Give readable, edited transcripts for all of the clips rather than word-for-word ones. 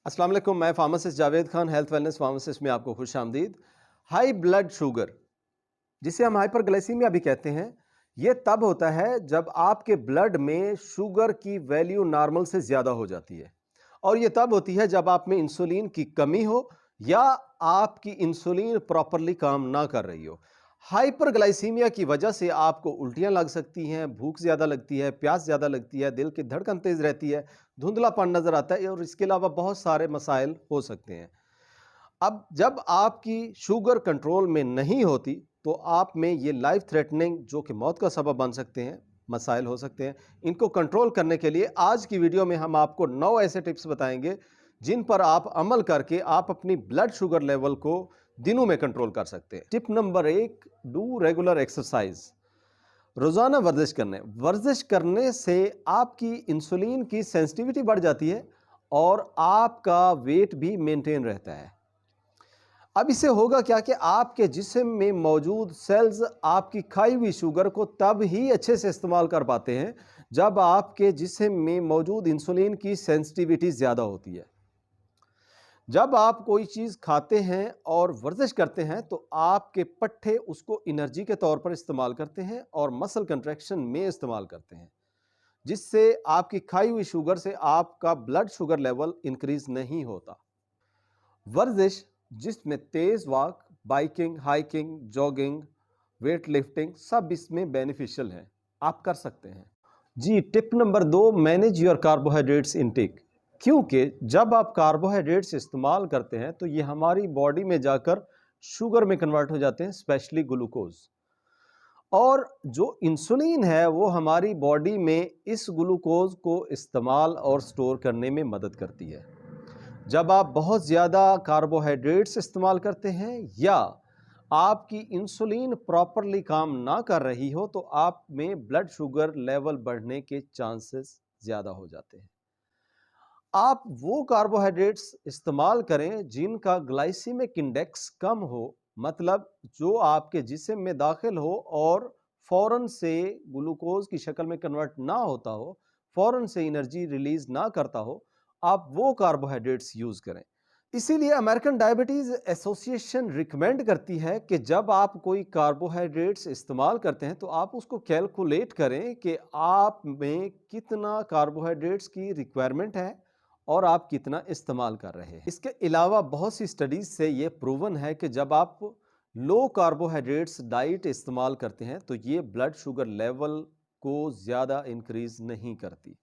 अस्सलाम वालेकुम, मैं pharmacist Javed Khan, health wellness pharmacist में आपको खुश आमदीद। हाई ब्लड शुगर, जिसे हम हाइपरग्लाइसीमिया भी कहते हैं, ये तब होता है जब आपके ब्लड में शुगर की वैल्यू नॉर्मल से ज़्यादा हो जाती है। और ये तब होती है जब आप में इंसुलिन की कमी हो या आपकी इंसुलिन प्रॉपरली काम ना कर रही हो। हाइपरग्लाइसीमिया की वजह से आपको उल्टियाँ लग सकती हैं, भूख ज़्यादा लगती है, प्यास ज़्यादा लगती है, दिल की धड़कन तेज़ रहती है, धुंधलापन नज़र आता है और इसके अलावा बहुत सारे मसाइल हो सकते हैं। अब जब आपकी शुगर कंट्रोल में नहीं होती, तो आप में ये लाइफ थ्रेटनिंग जो कि मौत का सबब बन सकते हैं, मसाइल हो सकते हैं। इनको कंट्रोल करने के लिए आज की वीडियो में हम आपको 9 ऐसे टिप्स बताएंगे, जिन पर आप अमल करके आप अपनी ब्लड शुगर लेवल को दिनों में कंट्रोल कर सकते हैं। Tip number 1, do regular exercise. रोज़ाना वर्जिश करने से आपकी इंसुलिन की सेंसिटिविटी बढ़ जाती है और आपका वेट भी मेंटेन रहता है। अब इससे होगा क्या कि आपके जिस्म में मौजूद सेल्स आपकी खाई हुई शुगर को तब ही अच्छे से इस्तेमाल कर पाते हैं जब आपके जिस्म में मौजूद इंसुलिन की सेंसिटिविटी ज़्यादा होती है। जब आप कोई चीज़ खाते हैं और वर्जिश करते हैं तो आपके पट्टे उसको एनर्जी के तौर पर इस्तेमाल करते हैं और मसल कंट्रैक्शन में इस्तेमाल करते हैं, जिससे आपकी खाई हुई शुगर से आपका ब्लड शुगर लेवल इंक्रीज नहीं होता। वर्जिश जिसमें तेज walk, biking, hiking, jogging, weight lifting सब इसमें बेनिफिशियल है, आप कर सकते हैं। जी, tip number 2, manage your carbohydrates intake. क्योंकि जब आप कार्बोहाइड्रेट्स इस्तेमाल करते हैं तो ये हमारी बॉडी में जाकर शुगर में कन्वर्ट हो जाते हैं, स्पेशली ग्लूकोज। और जो इंसुलिन है वो हमारी बॉडी में इस ग्लूकोज को इस्तेमाल और स्टोर करने में मदद करती है। जब आप बहुत ज़्यादा कार्बोहाइड्रेट्स इस्तेमाल करते हैं या आपकी इंसुलिन प्रॉपरली काम ना कर रही हो तो आप में ब्लड शुगर लेवल बढ़ने के चांसेस ज़्यादा हो जाते हैं। आप वो कार्बोहाइड्रेट्स इस्तेमाल करें जिनका ग्लाइसीमिक इंडेक्स कम हो, मतलब जो आपके जिस्म में दाखिल हो और फौरन से ग्लूकोज की शक्ल में कन्वर्ट ना होता हो, फौरन से एनर्जी रिलीज ना करता हो, आप वो कार्बोहाइड्रेट्स यूज करें। इसीलिए अमेरिकन डायबिटीज एसोसिएशन रिकमेंड करती है कि जब आप कोई कार्बोहाइड्रेट्स इस्तेमाल करते हैं तो आप उसको कैलकुलेट करें कि आप में कितना कार्बोहाइड्रेट्स की रिक्वायरमेंट है और आप कितना इस्तेमाल कर रहे हैं। इसके अलावा बहुत सी स्टडीज से ये प्रूवन है कि जब आप लो कार्बोहाइड्रेट्स डाइट इस्तेमाल करते हैं तो ये ब्लड शुगर लेवल को ज़्यादा इंक्रीज नहीं करती।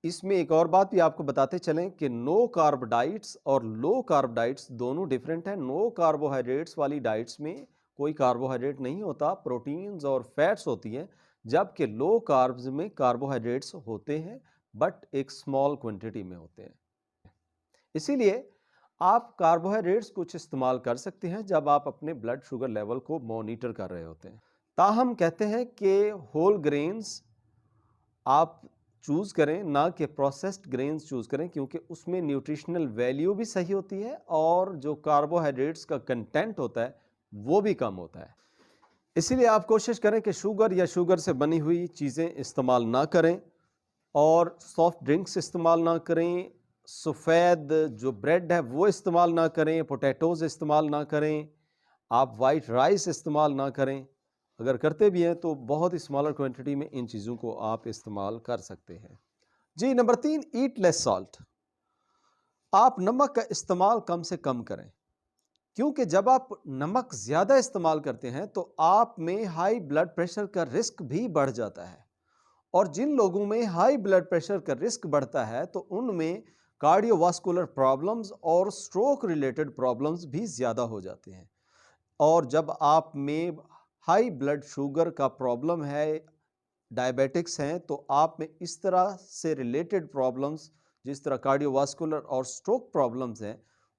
इसमें एक और बात भी आपको बताते चलें कि नो कार्ब डाइट्स और लो कार्ब डाइट्स दोनों डिफरेंट हैं। नो कार्बोहाइड्रेट्स वाली डाइट्स में कोई कार्बोहाइड्रेट नहीं होता, प्रोटीन्स और फैट्स होती हैं, जबकि लो कार्ब्स में कार्बोहाइड्रेट्स होते हैं बट एक स्मॉल क्वांटिटी में होते हैं। इसीलिए आप कार्बोहाइड्रेट्स कुछ इस्तेमाल कर सकते हैं जब आप अपने ब्लड शुगर लेवल को मॉनिटर कर रहे होते हैं। ताहम कहते हैं कि होल ग्रेन्स आप चूज़ करें, ना कि प्रोसेस्ड ग्रेन्स चूज़ करें, क्योंकि उसमें न्यूट्रिशनल वैल्यू भी सही होती है और जो कार्बोहाइड्रेट्स का कंटेंट होता है वो भी कम होता है। इसीलिए आप कोशिश करें कि शुगर या शुगर से बनी हुई चीज़ें इस्तेमाल ना करें और सॉफ्ट ड्रिंक्स इस्तेमाल ना करें, सफ़ेद जो ब्रेड है वो इस्तेमाल ना करें, पोटैटोज़ इस्तेमाल ना करें, आप वाइट राइस इस्तेमाल ना करें। अगर करते भी हैं तो बहुत ही स्मॉलर क्वांटिटी में इन चीज़ों को आप इस्तेमाल कर सकते हैं। जी, नंबर 3, ईट लेस सॉल्ट। आप नमक का इस्तेमाल कम से कम करें, क्योंकि जब आप नमक ज़्यादा इस्तेमाल करते हैं तो आप में हाई ब्लड प्रेशर का रिस्क भी बढ़ जाता है। और जिन लोगों में हाई ब्लड प्रेशर का रिस्क बढ़ता है तो उनमें कार्डियोवास्कुलर प्रॉब्लम्स और स्ट्रोक रिलेटेड प्रॉब्लम्स भी ज़्यादा हो जाते हैं। और जब आप में हाई ब्लड शुगर का प्रॉब्लम है, डायबिटिक्स हैं, तो आप में इस तरह से रिलेटेड प्रॉब्लम्स जिस तरह कार्डियोवास्कुलर और स्ट्रोक प्रॉब्लम्स हैं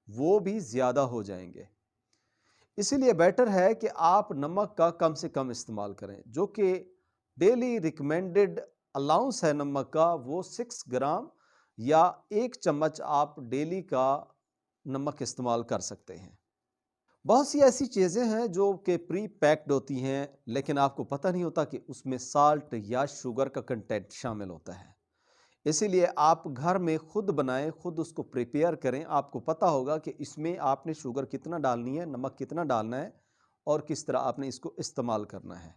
वो भी ज़्यादा हो जाएंगे। इसीलिए बेटर है कि आप नमक का कम से कम इस्तेमाल करें। जो कि डेली रिकमेंडेड अलाउंस है नमक का, वो 6 ग्राम या 1 चम्मच आप डेली का नमक इस्तेमाल कर सकते हैं। बहुत सी ऐसी चीज़ें हैं जो कि प्री पैक्ड होती हैं, लेकिन आपको पता नहीं होता कि उसमें साल्ट या शुगर का कंटेंट शामिल होता है। इसीलिए आप घर में खुद बनाएं, खुद उसको प्रिपेयर करें। आपको पता होगा कि इसमें आपने शुगर कितना डालनी है, नमक कितना डालना है और किस तरह आपने इसको इस्तेमाल करना है।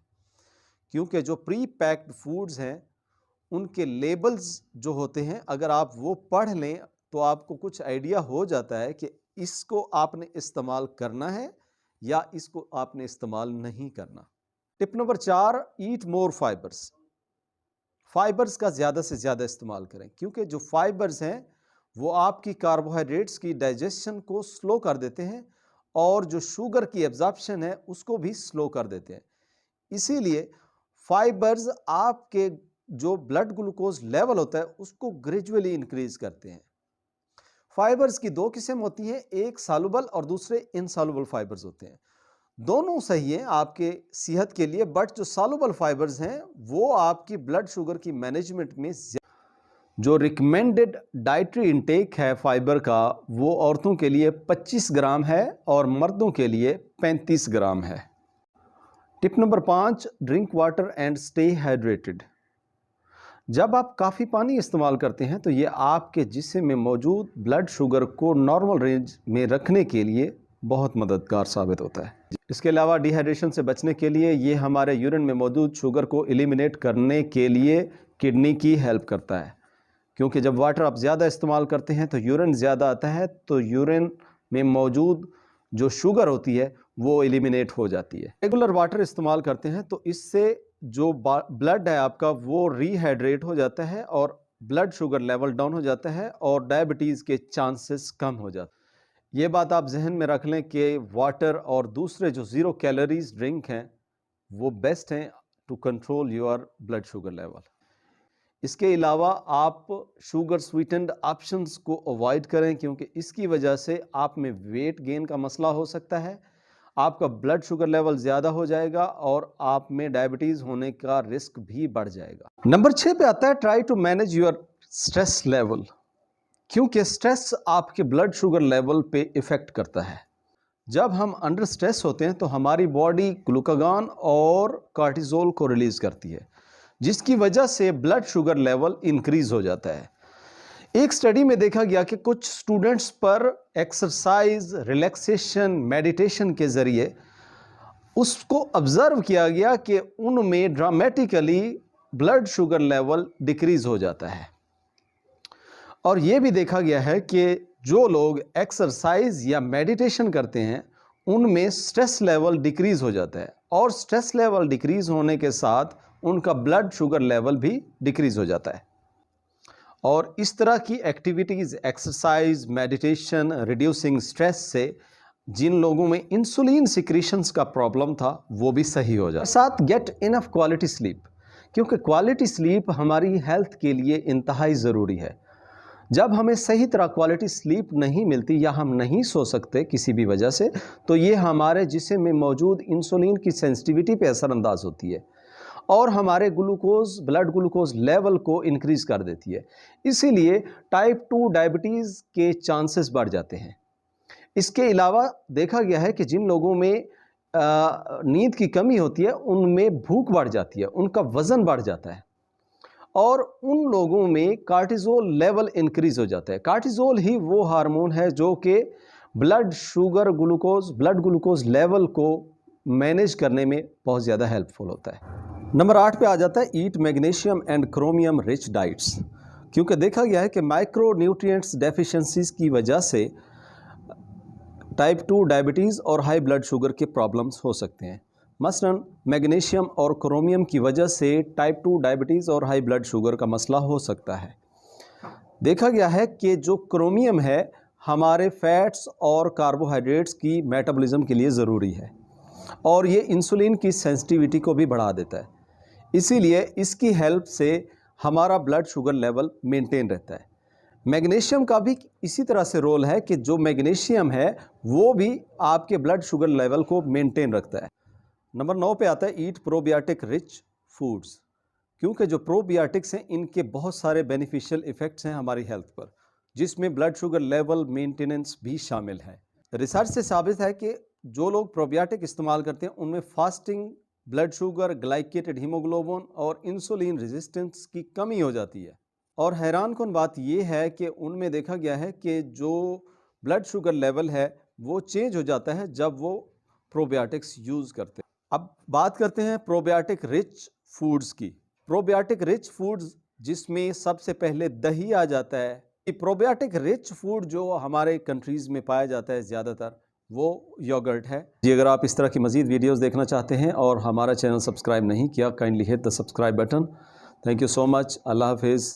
क्योंकि जो प्री पैक्ड फूड्स हैं उनके लेबल्स जो होते हैं, अगर आप वो पढ़ लें तो आपको कुछ आइडिया हो जाता है कि इसको आपने इस्तेमाल करना है या इसको आपने इस्तेमाल नहीं करना। टिप नंबर 4, ईट मोर फाइबर्स। फाइबर्स का ज़्यादा से ज़्यादा इस्तेमाल करें, क्योंकि जो फाइबर्स हैं वो आपकी कार्बोहाइड्रेट्स की डाइजेशन को स्लो कर देते हैं और जो शुगर की एब्जॉर्प्शन है उसको भी स्लो कर देते हैं। इसीलिए फाइबर्स आपके जो ब्लड ग्लूकोज लेवल होता है उसको ग्रेजुअली इंक्रीज करते हैं। फाइबर्स की दो किस्म होती हैं, एक सॉल्युबल और दूसरे इनसॉल्युबल फाइबर्स होते हैं। दोनों सही हैं आपके सेहत के लिए, बट जो सॉल्युबल फाइबर्स हैं वो आपकी ब्लड शुगर की मैनेजमेंट में जो रिकमेंडेड डाइटरी इंटेक है फाइबर का, वो औरतों के लिए 25 ग्राम है और मर्दों के लिए 35 ग्राम है। Tip number 5, drink water and stay hydrated. जब आप काफ़ी पानी इस्तेमाल करते हैं तो ये आपके जिस्म में मौजूद ब्लड शुगर को नॉर्मल रेंज में रखने के लिए बहुत मददगार साबित होता है। इसके अलावा डिहाइड्रेशन से बचने के लिए ये हमारे यूरिन में मौजूद शुगर को एलिमिनेट करने के लिए किडनी की हेल्प करता है, क्योंकि जब वाटर आप ज़्यादा इस्तेमाल करते हैं तो यूरिन ज़्यादा आता है, तो यूरिन में मौजूद जो शुगर होती है वो एलिमिनेट हो जाती है। रेगुलर वाटर इस्तेमाल करते हैं तो इससे जो ब्लड है आपका वो रीहाइड्रेट हो जाता है और ब्लड शुगर लेवल डाउन हो जाता है और डायबिटीज़ के चांसेस कम हो जाते हैं। ये बात आप जहन में रख लें कि वाटर और दूसरे जो ज़ीरो कैलोरीज ड्रिंक हैं वो बेस्ट हैं to control your blood sugar level. इसके अलावा आप शुगर स्वीटेंड ऑप्शंस को अवॉइड करें, क्योंकि इसकी वजह से आप में वेट गेन का मसला हो सकता है, आपका ब्लड शुगर लेवल ज़्यादा हो जाएगा और आप में डायबिटीज़ होने का रिस्क भी बढ़ जाएगा। नंबर 6 पे आता है try to manage your stress level, क्योंकि स्ट्रेस आपके ब्लड शुगर लेवल पे इफ़ेक्ट करता है। जब हम अंडर स्ट्रेस होते हैं तो हमारी बॉडी ग्लूकागॉन और कार्टिसोल को रिलीज़ करती है, जिसकी वजह से ब्लड शुगर लेवल इंक्रीज़ हो जाता है। एक स्टडी में देखा गया कि कुछ स्टूडेंट्स पर एक्सरसाइज, रिलैक्सेशन, मेडिटेशन के ज़रिए उसको ऑब्ज़र्व किया गया कि उनमें dramatically blood sugar level decrease हो जाता है। और ये भी देखा गया है कि जो लोग एक्सरसाइज या मेडिटेशन करते हैं उनमें स्ट्रेस लेवल डिक्रीज़ हो जाता है और स्ट्रेस लेवल डिक्रीज़ होने के साथ उनका ब्लड शुगर लेवल भी डिक्रीज़ हो जाता है। और इस तरह की activities, exercise, meditation, reducing stress से जिन लोगों में इंसुलिन सिक्रीशंस का प्रॉब्लम था वो भी सही हो जाता है। साथ गेट इनफ क्वालिटी स्लीप, क्योंकि क्वालिटी स्लीप हमारी हेल्थ के लिए इंतहाई ज़रूरी है। जब हमें सही तरह क्वालिटी स्लीप नहीं मिलती या हम नहीं सो सकते किसी भी वजह से, तो ये हमारे जिस्म में मौजूद इंसुलिन की सेंसिटिविटी पे असरअंदाज होती है और हमारे ग्लूकोज, ब्लड ग्लूकोज लेवल को इंक्रीज़ कर देती है। इसीलिए टाइप 2 डायबिटीज़ के चांसेस बढ़ जाते हैं। इसके अलावा देखा गया है कि जिन लोगों में नींद की कमी होती है उनमें भूख बढ़ जाती है, उनका वज़न बढ़ जाता है और उन लोगों में कार्टिसोल लेवल इंक्रीज़ हो जाता है। कार्टिसोल ही वो हार्मोन है जो कि blood sugar, blood glucose level को मैनेज करने में बहुत ज़्यादा हेल्पफुल होता है। नंबर 8 पे आ जाता है eat magnesium and chromium rich diets, क्योंकि देखा गया है कि माइक्रो न्यूट्रिएंट्स डेफिशिएंसीज की वजह से टाइप 2 डायबिटीज़ और हाई ब्लड शुगर के प्रॉब्लम्स हो सकते हैं। मसलन मैग्नीशियम और क्रोमियम की वजह से टाइप 2 डायबिटीज़ और हाई ब्लड शुगर का मसला हो सकता है। देखा गया है कि जो क्रोमियम है हमारे फैट्स और कार्बोहाइड्रेट्स की मेटाबॉलिज्म के लिए ज़रूरी है और ये इंसुलिन की सेंसिटिविटी को भी बढ़ा देता है। इसीलिए इसकी हेल्प से हमारा ब्लड शुगर लेवल मेंटेन रहता है। मैग्नीशियम का भी इसी तरह से रोल है कि जो मैग्नीशियम है वो भी आपके ब्लड शुगर लेवल को मेंटेन रखता है। नंबर 9 पे आता है ईट प्रोबायोटिक रिच फूड्स, क्योंकि जो प्रोबायोटिक्स हैं इनके बहुत सारे बेनिफिशियल इफ़ेक्ट्स हैं हमारी हेल्थ पर, जिसमें ब्लड शुगर लेवल मेंटेनेंस भी शामिल है। रिसर्च से साबित है कि जो लोग प्रोबायोटिक इस्तेमाल करते हैं उनमें fasting blood sugar, glycated haemoglobin और इंसुलिन रेजिस्टेंस की कमी हो जाती है और हैरानकुन बात ये है कि उनमें देखा गया है कि जो ब्लड शुगर लेवल है वो चेंज हो जाता है जब वो प्रोबायोटिक्स यूज़ करते हैं। अब बात करते हैं प्रोबायोटिक रिच फूड्स की। प्रोबायोटिक रिच फूड्स जिसमें सबसे पहले दही आ जाता है। कि प्रोबायोटिक रिच फूड जो हमारे कंट्रीज़ में पाया जाता है ज़्यादातर वो योगर्ट है। जी, अगर आप इस तरह की मज़ीद वीडियोज़ देखना चाहते हैं और हमारा चैनल सब्सक्राइब नहीं किया, kindly hit the subscribe button. Thank you so much. अल्लाह हाफिज़।